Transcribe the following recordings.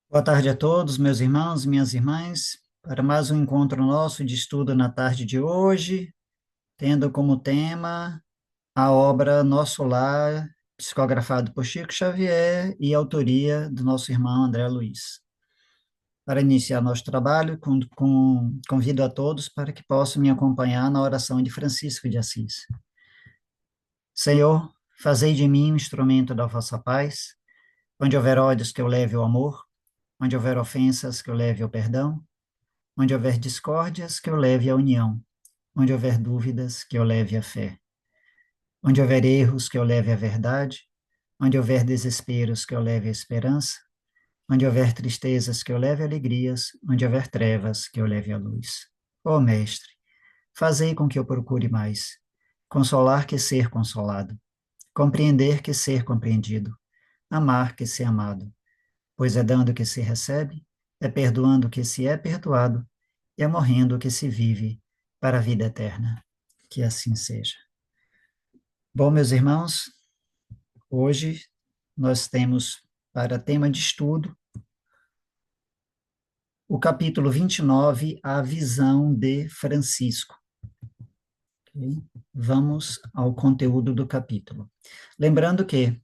Boa tarde a todos, meus irmãos e minhas irmãs, para mais um encontro nosso de estudo na tarde de hoje, tendo como tema a obra Nosso Lar, psicografado por Chico Xavier e autoria do nosso irmão André Luiz. Para iniciar nosso trabalho, convido a todos para que possam me acompanhar na oração de Francisco de Assis. Senhor, fazei de mim um instrumento da vossa paz, onde houver ódios que eu leve o amor, onde houver ofensas que eu leve o perdão, onde houver discórdias, que eu leve a união. Onde houver dúvidas, que eu leve a fé. Onde houver erros, que eu leve a verdade. Onde houver desesperos, que eu leve a esperança. Onde houver tristezas, que eu leve alegrias. Onde houver trevas, que eu leve a luz. Ó Mestre, fazei com que eu procure mais. Consolar que ser consolado. Compreender que ser compreendido. Amar que ser amado. Pois é dando que se recebe, é perdoando que se é perdoado, e é morrendo que se vive para a vida eterna. Que assim seja. Bom, meus irmãos, hoje nós temos para tema de estudo o capítulo 29, A Visão de Francisco. Okay? Vamos ao conteúdo do capítulo. Lembrando que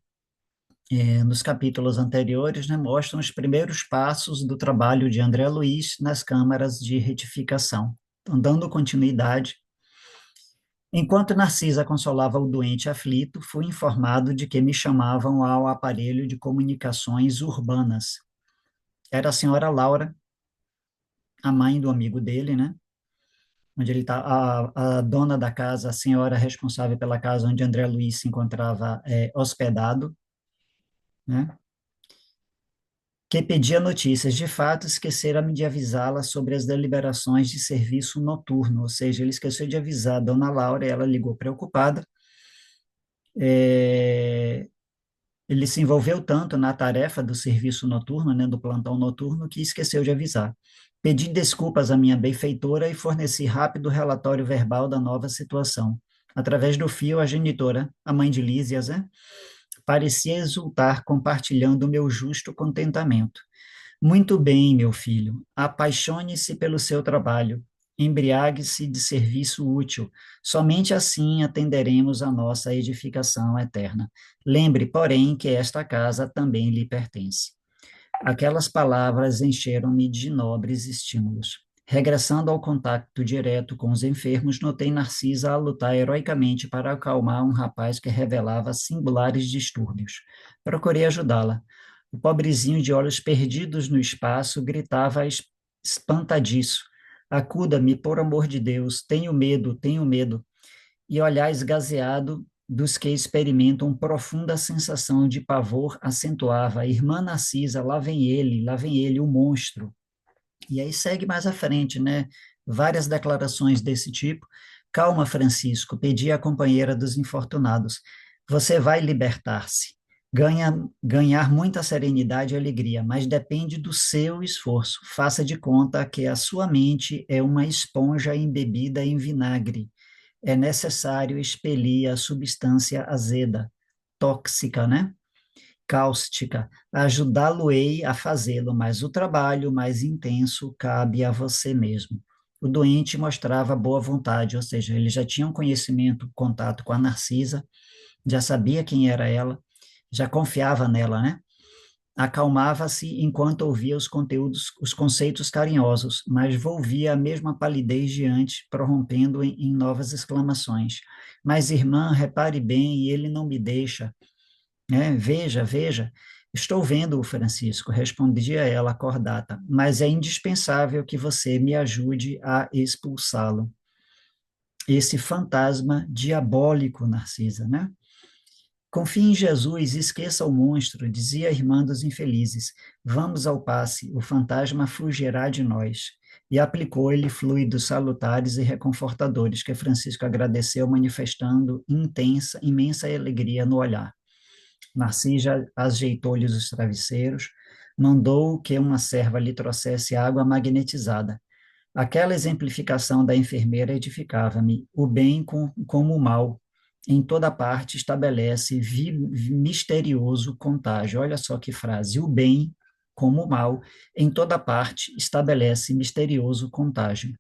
nos capítulos anteriores, né, mostram os primeiros passos do trabalho de André Luiz nas câmaras de retificação. Então, dando continuidade. Enquanto Narcisa consolava o doente aflito, fui informado de que me chamavam ao aparelho de comunicações urbanas. Era a senhora Laura, a mãe do amigo dele, né? Onde ele tá, a dona da casa, a senhora responsável pela casa onde André Luiz se encontrava hospedado, né? Que pedia notícias. De fato, esquecera-me de avisá-la sobre as deliberações de serviço noturno, ou seja, ele esqueceu de avisar a dona Laura e ela ligou preocupada. É, Ele se envolveu tanto na tarefa do serviço noturno, né, do plantão noturno, que esqueceu de avisar. Pedi desculpas à minha benfeitora e forneci rápido relatório verbal da nova situação. Através do fio, a genitora, a mãe de Lísias, parecia exultar, compartilhando o meu justo contentamento. Muito bem, meu filho. Apaixone-se pelo seu trabalho. Embriague-se de serviço útil. Somente assim atenderemos a nossa edificação eterna. Lembre, porém, que esta casa também lhe pertence. Aquelas palavras encheram-me de nobres estímulos. Regressando ao contato direto com os enfermos, notei Narcisa a lutar heroicamente para acalmar um rapaz que revelava singulares distúrbios. Procurei ajudá-la. O pobrezinho de olhos perdidos no espaço gritava espantadiço: Acuda-me, por amor de Deus, tenho medo, tenho medo. E olhar esgazeado dos que experimentam profunda sensação de pavor acentuava: Irmã Narcisa, lá vem ele, o monstro. E aí segue mais à frente, né? Várias declarações desse tipo. Calma, Francisco, pedi à companheira dos infortunados. Você vai libertar-se. Ganhar muita serenidade e alegria, mas depende do seu esforço. Faça de conta que a sua mente é uma esponja embebida em vinagre. É necessário expelir a substância azeda, tóxica, né? Cáustica, ajudá-lo-ei a fazê-lo, mas o trabalho mais intenso cabe a você mesmo. O doente mostrava boa vontade, ou seja, ele já tinha um conhecimento, contato com a Narcisa, já sabia quem era ela, já confiava nela, né? Acalmava-se enquanto ouvia os conteúdos, os conceitos carinhosos, mas volvia a mesma palidez de antes, prorrompendo em novas exclamações. Mas, irmã, repare bem, ele não me deixa, né? Veja, veja, estou vendo o Francisco, respondia ela acordada, mas é indispensável que você me ajude a expulsá-lo. Esse fantasma diabólico, Narcisa, né? Confie em Jesus e esqueça o monstro, dizia a irmã dos infelizes. Vamos ao passe, o fantasma fugirá de nós. E aplicou-lhe fluidos salutares e reconfortadores, que Francisco agradeceu, manifestando imensa alegria no olhar. Narcisa ajeitou-lhe os travesseiros, mandou que uma serva lhe trouxesse água magnetizada. Aquela exemplificação da enfermeira edificava-me. O bem como o mal, em toda parte estabelece misterioso contágio. Olha só que frase. O bem como o mal, em toda parte estabelece misterioso contágio.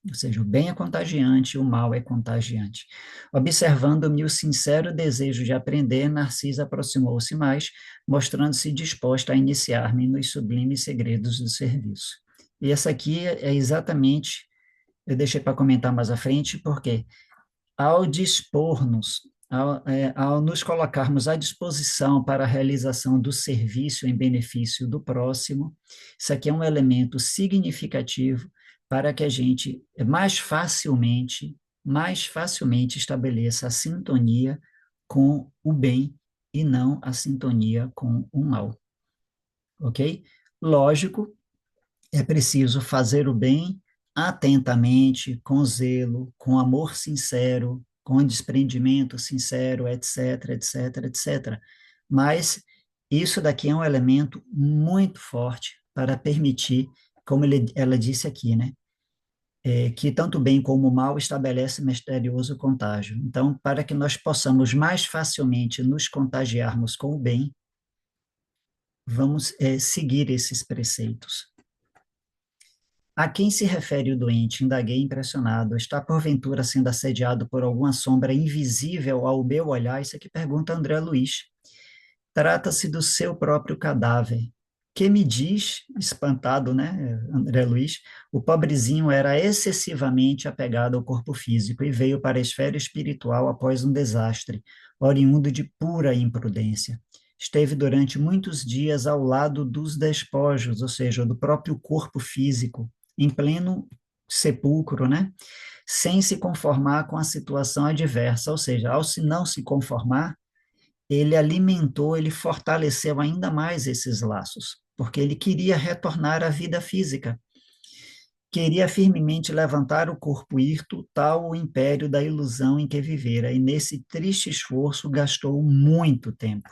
Ou seja, o bem é contagiante, o mal é contagiante. Observando-me o sincero desejo de aprender, Narcisa aproximou-se mais, mostrando-se disposta a iniciar-me nos sublimes segredos do serviço. E essa aqui é exatamente, eu deixei para comentar mais à frente, porque ao dispormos, ao nos colocarmos à disposição para a realização do serviço em benefício do próximo, isso aqui é um elemento significativo para que a gente mais facilmente estabeleça a sintonia com o bem e não a sintonia com o mal, ok? Lógico, é preciso fazer o bem atentamente, com zelo, com amor sincero, com desprendimento sincero, etc, etc, etc. Mas isso daqui é um elemento muito forte para permitir, como ela disse aqui, né? Que tanto o bem como o mal estabelece misterioso contágio. Então, para que nós possamos mais facilmente nos contagiarmos com o bem, vamos seguir esses preceitos. A quem se refere o doente? Indaguei impressionado. Está porventura sendo assediado por alguma sombra invisível ao meu olhar? Isso aqui pergunta André Luiz. Trata-se do seu próprio cadáver. Que me diz, espantado, né, André Luiz, o pobrezinho era excessivamente apegado ao corpo físico e veio para a esfera espiritual após um desastre, oriundo de pura imprudência. Esteve durante muitos dias ao lado dos despojos, ou seja, do próprio corpo físico, em pleno sepulcro, né? Sem se conformar com a situação adversa, ou seja, ao se não se conformar, ele alimentou, ele fortaleceu ainda mais esses laços, porque ele queria retornar à vida física, queria firmemente levantar o corpo hirto, tal o império da ilusão em que vivera, e nesse triste esforço gastou muito tempo.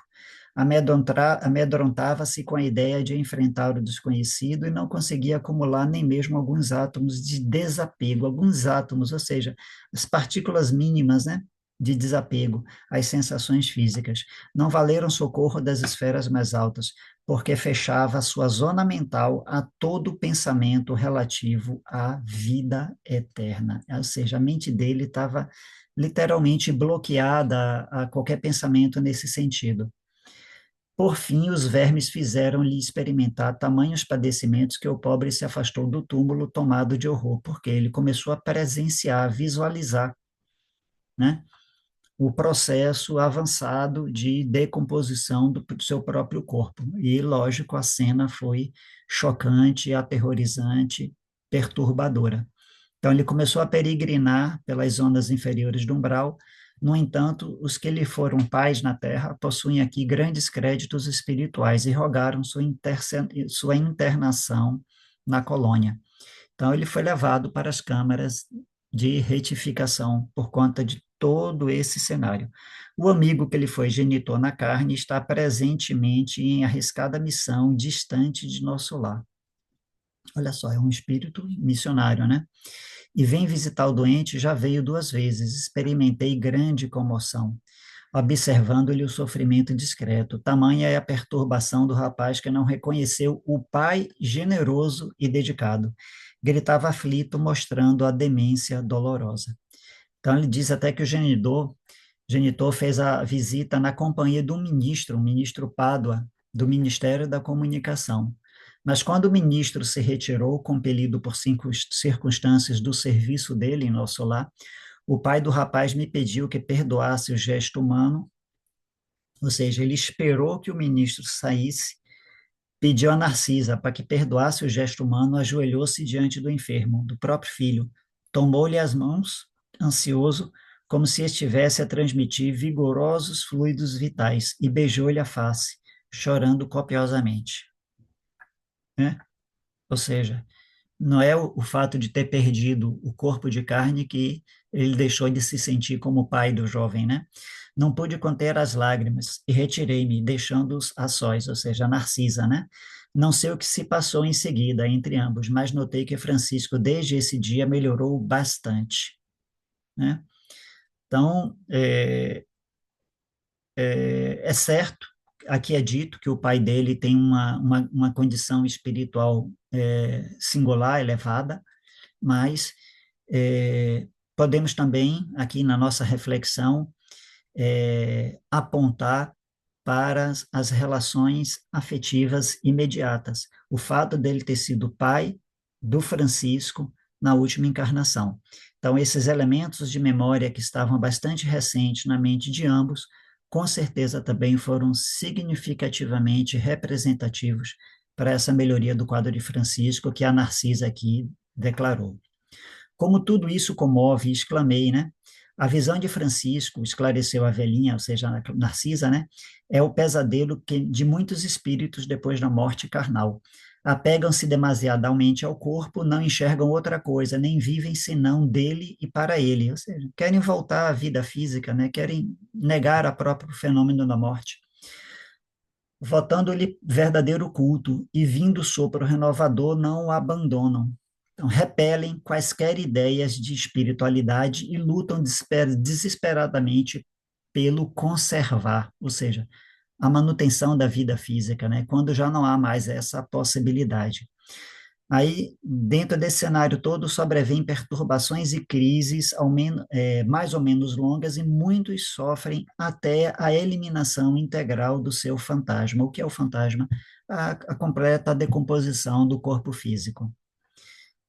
Amedrontava-se com a ideia de enfrentar o desconhecido e não conseguia acumular nem mesmo alguns átomos de desapego, alguns átomos, ou seja, as partículas mínimas, né, de desapego às sensações físicas. Não valeram socorro das esferas mais altas, porque fechava a sua zona mental a todo pensamento relativo à vida eterna. Ou seja, a mente dele estava literalmente bloqueada a qualquer pensamento nesse sentido. Por fim, os vermes fizeram-lhe experimentar tamanhos padecimentos que o pobre se afastou do túmulo tomado de horror, porque ele começou a presenciar, a visualizar, né, o processo avançado de decomposição do seu próprio corpo. E, lógico, a cena foi chocante, aterrorizante, perturbadora. Então, ele começou a peregrinar pelas zonas inferiores do umbral. No entanto, os que lhe foram pais na terra possuem aqui grandes créditos espirituais e rogaram sua internação na colônia. Então, ele foi levado para as câmaras de retificação por conta de todo esse cenário. O amigo que ele foi genitor na carne está presentemente em arriscada missão distante de nosso lar. Olha só, é um espírito missionário, né? E vem visitar o doente, já veio 2 vezes. Experimentei grande comoção, observando-lhe o sofrimento discreto. Tamanha é a perturbação do rapaz que não reconheceu o pai generoso e dedicado. Gritava aflito, mostrando a demência dolorosa. Então, ele diz até que o genitor fez a visita na companhia do ministro, o ministro Pádua, do Ministério da Comunicação. Mas quando o ministro se retirou, compelido por circunstâncias do serviço dele em nosso lar, o pai do rapaz me pediu que perdoasse o gesto humano, ou seja, ele esperou que o ministro saísse, pediu a Narcisa para que perdoasse o gesto humano, ajoelhou-se diante do enfermo, do próprio filho, tomou-lhe as mãos, ansioso, como se estivesse a transmitir vigorosos fluidos vitais, e beijou-lhe a face, chorando copiosamente, né? Ou seja, não é o fato de ter perdido o corpo de carne que ele deixou de se sentir como pai do jovem, né? Não pude conter as lágrimas e retirei-me, deixando-os a sós, ou seja, a Narcisa, né? Não sei o que se passou em seguida entre ambos, mas notei que Francisco, desde esse dia, melhorou bastante, né? Então, é certo, aqui é dito que o pai dele tem uma condição espiritual singular, elevada, mas podemos também, aqui na nossa reflexão, apontar para as relações afetivas imediatas. O fato dele ter sido pai do Francisco na última encarnação. Então, esses elementos de memória que estavam bastante recentes na mente de ambos, com certeza também foram significativamente representativos para essa melhoria do quadro de Francisco que a Narcisa aqui declarou. Como tudo isso comove, exclamei, né? A visão de Francisco, esclareceu a velhinha, ou seja, a Narcisa, né? É o pesadelo de muitos espíritos depois da morte carnal. Apegam-se demasiadamente ao corpo, não enxergam outra coisa, nem vivem senão dele e para ele. Ou seja, querem voltar à vida física, né? Querem negar o próprio fenômeno da morte, votando-lhe verdadeiro culto e vindo sopro renovador, não o abandonam. Então, repelem quaisquer ideias de espiritualidade e lutam desesperadamente pelo conservar, ou seja, a manutenção da vida física, né? Quando já não há mais essa possibilidade. Aí, dentro desse cenário todo, sobrevêm perturbações e crises mais ou menos longas e muitos sofrem até a eliminação integral do seu fantasma. O que é o fantasma? A completa decomposição do corpo físico.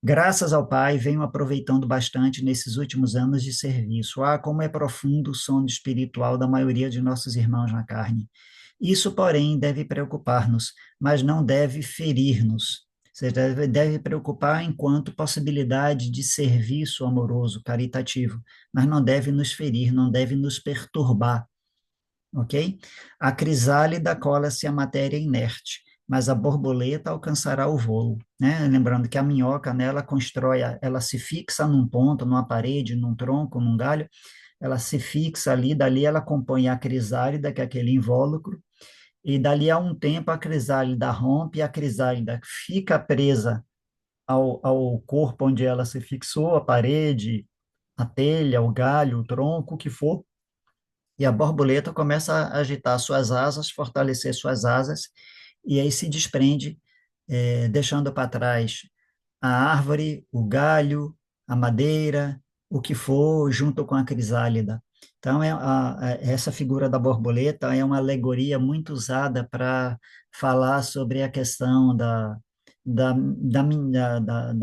Graças ao Pai, venho aproveitando bastante nesses últimos anos de serviço. Ah, como é profundo o sono espiritual da maioria de nossos irmãos na carne. Isso, porém, deve preocupar-nos, mas não deve ferir-nos. Você deve preocupar enquanto possibilidade de serviço amoroso, caritativo, mas não deve nos ferir, não deve nos perturbar, ok? A crisálida cola-se à matéria inerte, mas a borboleta alcançará o voo, né? Lembrando que a minhoca, né, ela constrói, ela se fixa num ponto, numa parede, num tronco, num galho, ela se fixa ali, dali ela compõe a crisálida, que é aquele invólucro, e dali a um tempo a crisálida rompe, e a crisálida fica presa ao corpo onde ela se fixou, a parede, a telha, o galho, o tronco, o que for, e a borboleta começa a agitar suas asas, fortalecer suas asas, e aí se desprende, deixando para trás a árvore, o galho, a madeira, o que for, junto com a crisálida. Então, essa figura da borboleta é uma alegoria muito usada para falar sobre a questão da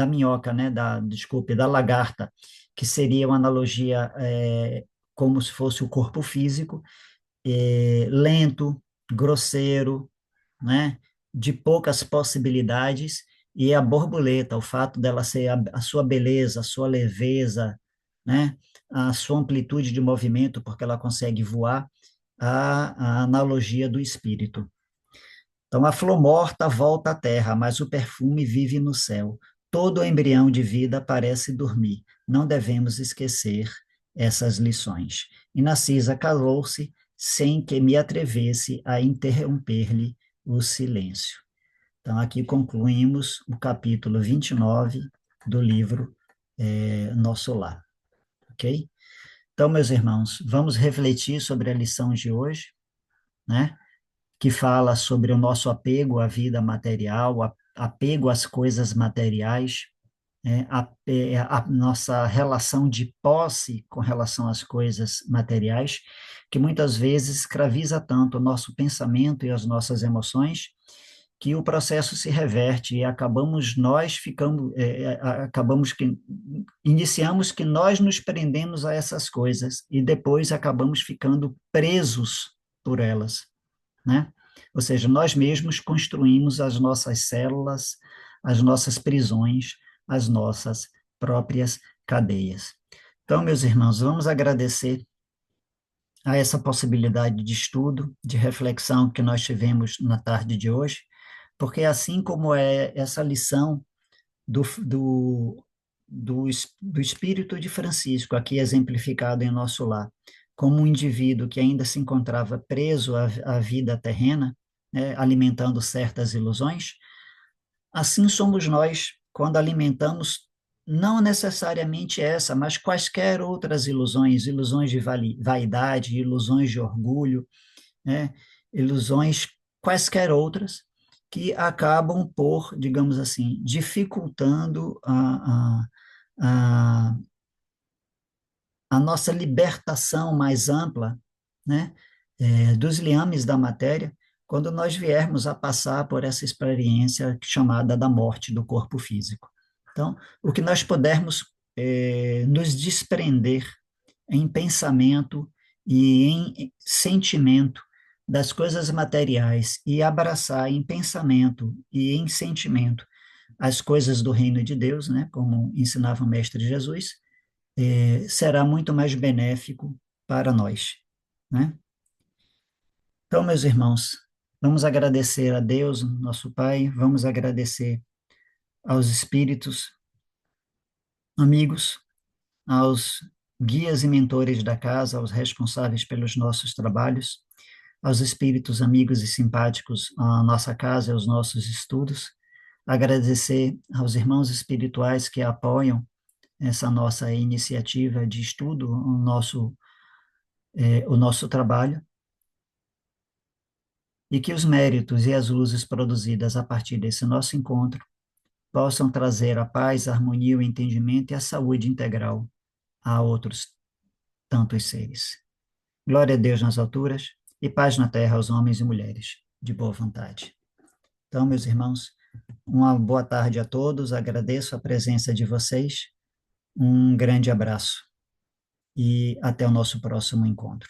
minhoca, né? Desculpe, da lagarta, que seria uma analogia como se fosse o corpo físico, lento, grosseiro, né, de poucas possibilidades, e a borboleta, o fato dela ser a sua beleza, a sua leveza, né, a sua amplitude de movimento, porque ela consegue voar, a analogia do espírito. Então, a flor morta volta à terra, mas o perfume vive no céu. Todo embrião de vida parece dormir. Não devemos esquecer essas lições. E Narcisa calou-se sem que me atrevesse a interromper-lhe o silêncio. Então, aqui concluímos o capítulo 29 do livro Nosso Lar, ok? Então, meus irmãos, vamos refletir sobre a lição de hoje, né? Que fala sobre o nosso apego à vida material, apego às coisas materiais, a nossa relação de posse com relação às coisas materiais, que muitas vezes escraviza tanto o nosso pensamento e as nossas emoções, que o processo se reverte e acabamos que iniciamos que nós nos prendemos a essas coisas e depois acabamos ficando presos por elas, né? Ou seja, nós mesmos construímos as nossas células, as nossas prisões, as nossas próprias cadeias. Então, meus irmãos, vamos agradecer a essa possibilidade de estudo, de reflexão que nós tivemos na tarde de hoje, porque assim como é essa lição do, do, do espírito de Francisco, aqui exemplificado em nosso lar, como um indivíduo que ainda se encontrava preso à vida terrena, né, alimentando certas ilusões, assim somos nós quando alimentamos não necessariamente essa, mas quaisquer outras ilusões, ilusões de vaidade, ilusões de orgulho, né? ilusões quaisquer outras, que acabam por, digamos assim, dificultando a, a nossa libertação mais ampla, né, dos liames da matéria, quando nós viermos a passar por essa experiência chamada da morte do corpo físico. Então, o que nós pudermos nos desprender em pensamento e em sentimento das coisas materiais e abraçar em pensamento e em sentimento as coisas do reino de Deus, né, como ensinava o Mestre Jesus, será muito mais benéfico para nós, né? Então, meus irmãos, vamos agradecer a Deus, nosso Pai, vamos agradecer aos espíritos amigos, aos guias e mentores da casa, aos responsáveis pelos nossos trabalhos, aos espíritos amigos e simpáticos à nossa casa e aos nossos estudos, agradecer aos irmãos espirituais que apoiam essa nossa iniciativa de estudo, o nosso trabalho, e que os méritos e as luzes produzidas a partir desse nosso encontro possam trazer a paz, a harmonia, o entendimento e a saúde integral a outros tantos seres. Glória a Deus nas alturas e paz na terra aos homens e mulheres de boa vontade. Então, meus irmãos, uma boa tarde a todos, agradeço a presença de vocês, um grande abraço e até o nosso próximo encontro.